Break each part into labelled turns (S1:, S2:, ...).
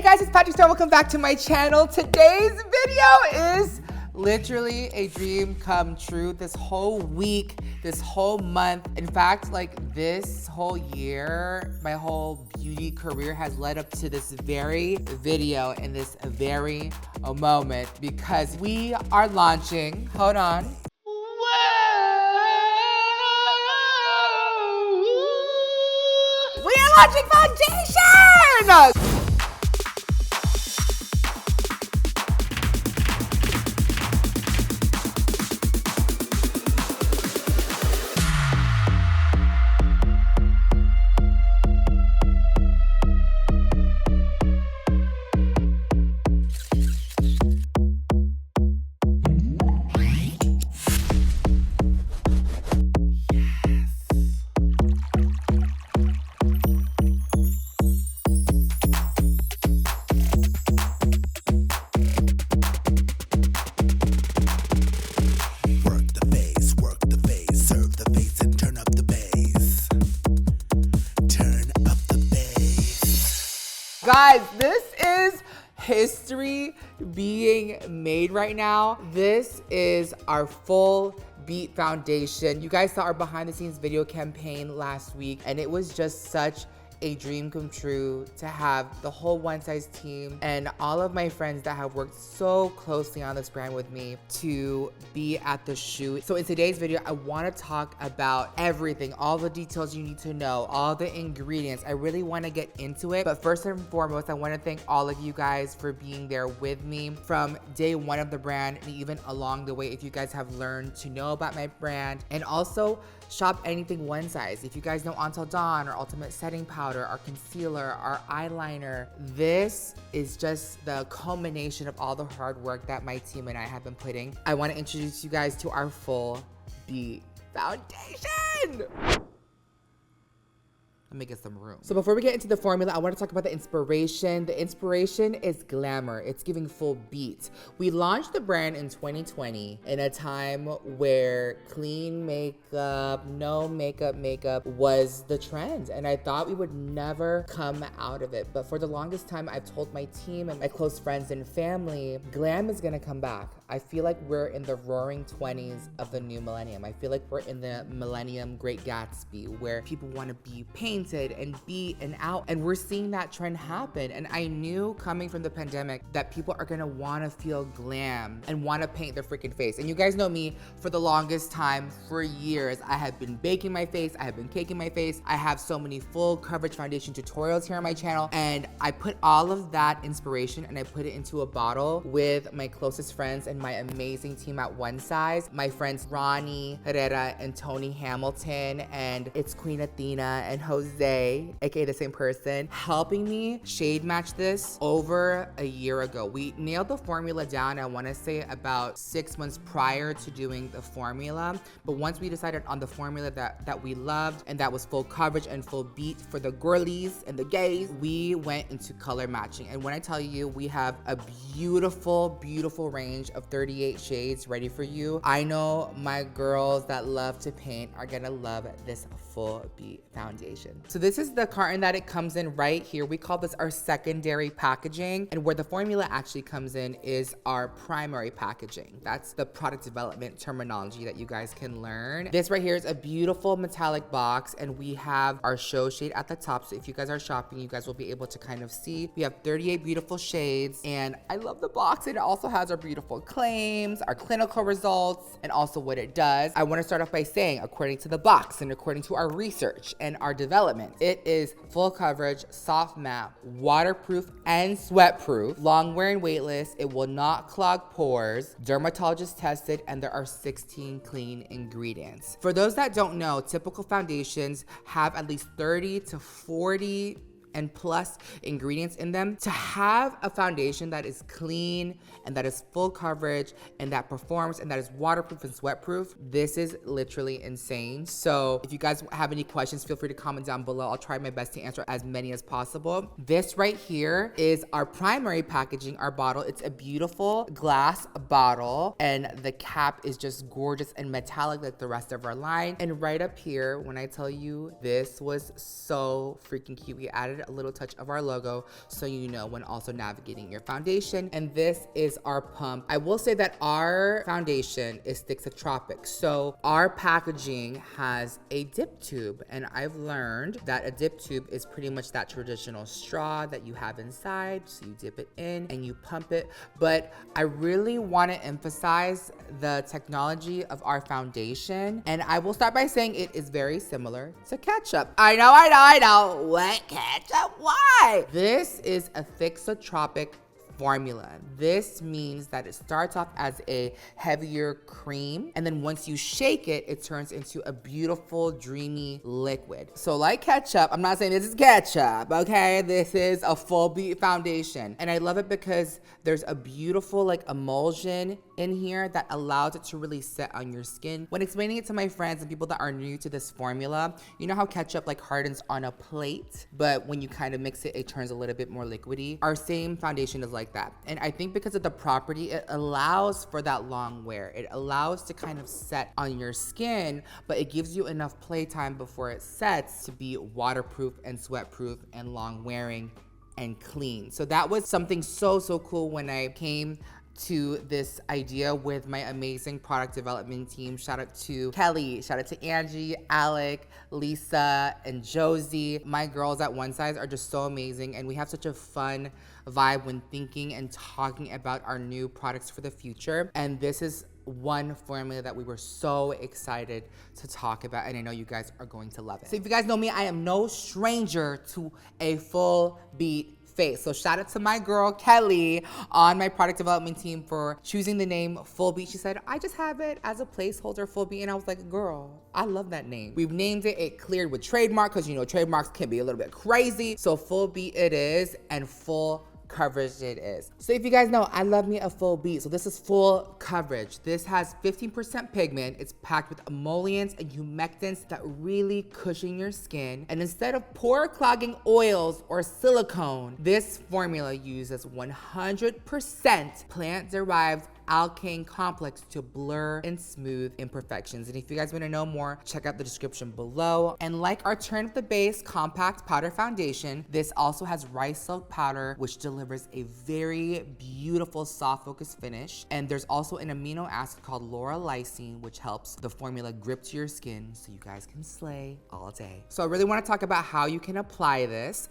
S1: Hey guys, it's Patrick Star. Welcome back to my channel. Today's video is literally a dream come true. This whole week, this whole month, in fact, like this whole year, my whole beauty career has led up to this very video and this very moment because we are launching, hold on. We are launching foundation! Guys, this is history being made right now. This is our full beat foundation. You guys saw our behind the scenes video campaign last week, and it was just such a dream come true to have the whole One Size team and all of my friends that have worked so closely on this brand with me to be at the shoot. So in today's video, I want to talk about everything, all the details you need to know, all the ingredients. I really want to get into it. But first and foremost, I want to thank all of you guys for being there with me from day one of the brand and even along the way if you guys have learned to know about my brand. And also shop anything One Size. If you guys know Until Dawn, our ultimate setting powder, our concealer, our eyeliner, this is just the culmination of all the hard work that my team and I have been putting. I want to introduce you guys to our full beat foundation. Let me get some room. So before we get into the formula, I want to talk about the inspiration. The inspiration is glamour. It's giving full beat. We launched the brand in 2020 in a time where clean makeup, no makeup was the trend. And I thought we would never come out of it. But for the longest time, I've told my team and my close friends and family, glam is gonna come back. I feel like we're in the roaring 20s of the new millennium. I feel like we're in the millennium Great Gatsby, where people want to be painted and beat and out, and we're seeing that trend happen. And I knew coming from the pandemic that people are gonna want to feel glam and want to paint their freaking face. And you guys know me, for the longest time, for years, I have been baking my face, I have been caking my face. I have so many full coverage foundation tutorials here on my channel, and I put all of that inspiration and I put it into a bottle with my closest friends and my amazing team at One Size, my friends Ronnie Herrera and Tony Hamilton, and it's Queen Athena and Jose, aka the same person, helping me shade match this over a year ago. We nailed the formula down, I want to say about 6 months prior to doing the formula. But once we decided on the formula that we loved and that was full coverage and full beat for the girlies and the gays, we went into color matching. And when I tell you, we have a beautiful, beautiful range of 38 shades ready for you. I know my girls that love to paint are gonna love this full beat foundation. So this is the carton that it comes in right here. We call this our secondary packaging, and where the formula actually comes in is our primary packaging. That's the product development terminology that you guys can learn. This right here is a beautiful metallic box, and we have our show shade at the top. So if you guys are shopping, you guys will be able to kind of see. We have 38 beautiful shades, and I love the box. It also has our beautiful claims, our clinical results, and also what it does. I want to start off by saying, according to the box and according to our research and our development, it is full coverage, soft matte, waterproof and sweat proof, long wear and weightless. It will not clog pores, dermatologist tested, and there are 16 clean ingredients. For those that don't know, typical foundations have at least 30 to 40 and plus ingredients in them. To have a foundation that is clean and that is full coverage and that performs and that is waterproof and sweat proof, this is literally insane. So if you guys have any questions, feel free to comment down below. I'll try my best to answer as many as possible. This right here is our primary packaging, our bottle. It's a beautiful glass bottle and the cap is just gorgeous and metallic like the rest of our line. And right up here, when I tell you this was so freaking cute, we added added a little touch of our logo so you know when also navigating your foundation. And this is our pump. I will say that our foundation is Thixotropic. So our packaging has a dip tube, and I've learned that a dip tube is pretty much that traditional straw that you have inside. So you dip it in and you pump it. But I really want to emphasize the technology of our foundation. And I will start by saying it is very similar to ketchup. I know. What ketchup? Why? This is a Thixotropic formula. This means that it starts off as a heavier cream, and then once you shake it, it turns into a beautiful, dreamy liquid. So like ketchup, I'm not saying this is ketchup, okay? This is a full beat foundation. And I love it because there's a beautiful like emulsion in here that allows it to really set on your skin. When explaining it to my friends and people that are new to this formula, you know how ketchup like hardens on a plate, but when you kind of mix it, it turns a little bit more liquidy? Our same foundation is like that. And I think because of the property, it allows for that long wear. It allows to kind of set on your skin, but it gives you enough playtime before it sets to be waterproof and sweatproof and long wearing and clean. So that was something so cool when I came to this idea with my amazing product development team. Shout out to Kelly, shout out to Angie, Alec, Lisa, and Josie. My girls at One Size are just so amazing, and we have such a fun vibe when thinking and talking about our new products for the future. And this is one formula that we were so excited to talk about, and I know you guys are going to love it. So if you guys know me, I am no stranger to a full beat face. So shout out to my girl Kelly on my product development team for choosing the name Full Beat. She said, I just have it as a placeholder, Full Beat. And I was like, girl, I love that name. We've named it. It cleared with trademark because you know trademarks can be a little bit crazy. So Full Beat it is, and full coverage it is. So if you guys know, I love me a full beat. So this is full coverage. This has 15% pigment. It's packed with emollients and humectants that really cushion your skin. And instead of pore clogging oils or silicone, this formula uses 100% plant-derived alkane complex to blur and smooth imperfections. And if you guys want to know more, check out the description below. And like our Turn Up the Base compact powder foundation, this also has rice silk powder, which delivers a very beautiful soft focus finish. And there's also an amino acid called laurel lysine, which helps the formula grip to your skin so you guys can slay all day. So I really want to talk about how you can apply this.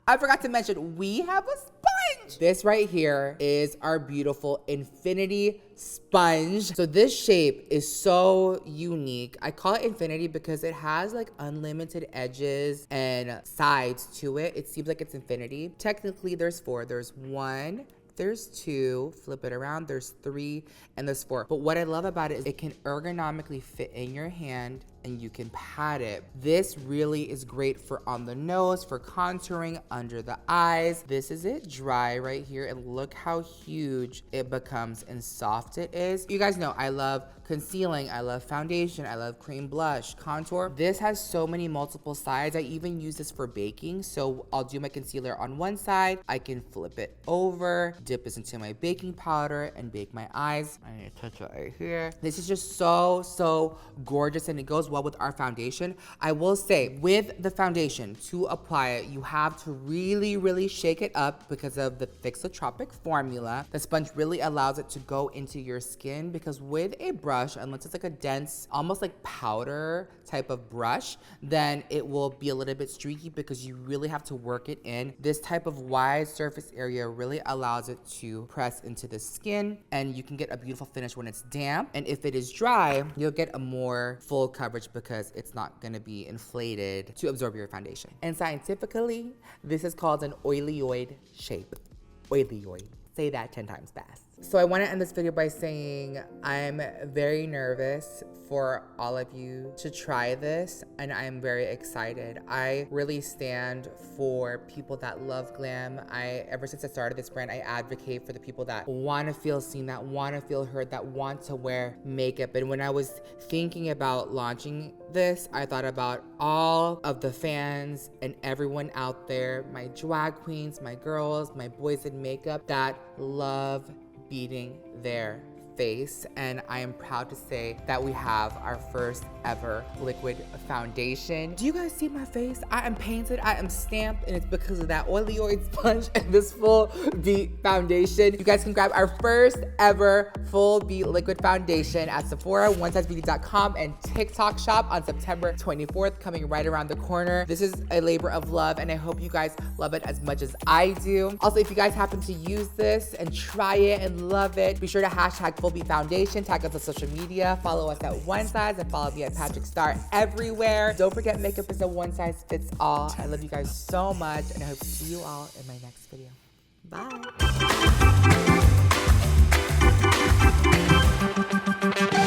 S1: I forgot to mention, we have a sponge. This right here is our beautiful infinity sponge. So this shape is so unique. I call it infinity because it has like unlimited edges and sides to it. It seems like it's infinity. Technically there's 4. There's 1, there's 2, flip it around, there's 3, and there's 4. But what I love about it is it can ergonomically fit in your hand and you can pat it. This really is great for on the nose, for contouring, under the eyes. This is it dry right here, and look how huge it becomes and soft it is. You guys know I love concealing, I love foundation, I love cream blush, contour. This has so many multiple sides. I even use this for baking. So I'll do my concealer on one side, I can flip it over, dip this into my baking powder, and bake my eyes. I need to touch it right here. This is just so gorgeous, and it goes well with our foundation. I will say, with the foundation, to apply it, you have to really shake it up because of the Thixotropic formula. The sponge really allows it to go into your skin, because with a brush, unless it's like a dense, almost like powder type of brush, then it will be a little bit streaky because you really have to work it in. This type of wide surface area really allows it to press into the skin, and you can get a beautiful finish when it's damp. And if it is dry, you'll get a more full coverage because it's not gonna be inflated to absorb your foundation. And scientifically, this is called an oilioid shape. Oilioid. Say that 10 times fast. So I want to end this video by saying I'm very nervous for all of you to try this, and I'm very excited. I really stand for people that love glam. Ever since I started this brand, I advocate for the people that want to feel seen, that want to feel heard, that want to wear makeup. And when I was thinking about launching this, I thought about all of the fans and everyone out there, my drag queens, my girls, my boys in makeup that love beating their face, and I am proud to say that we have our first ever liquid foundation. Do you guys see my face? I am painted, I am stamped, and it's because of that oily sponge and this full beat foundation. You guys can grab our first ever full beat liquid foundation at Sephora, onesizebeauty.com, and TikTok shop on September 24th, coming right around the corner. This is a labor of love, and I hope you guys love it as much as I do. Also, if you guys happen to use this and try it and love it, be sure to hashtag FullBeatFoundation, tag us on social media, follow us at One Size, and follow me at Patrick Star everywhere. Don't forget, makeup is a one size fits all. I love you guys so much, and I hope to see you all in my next video. Bye.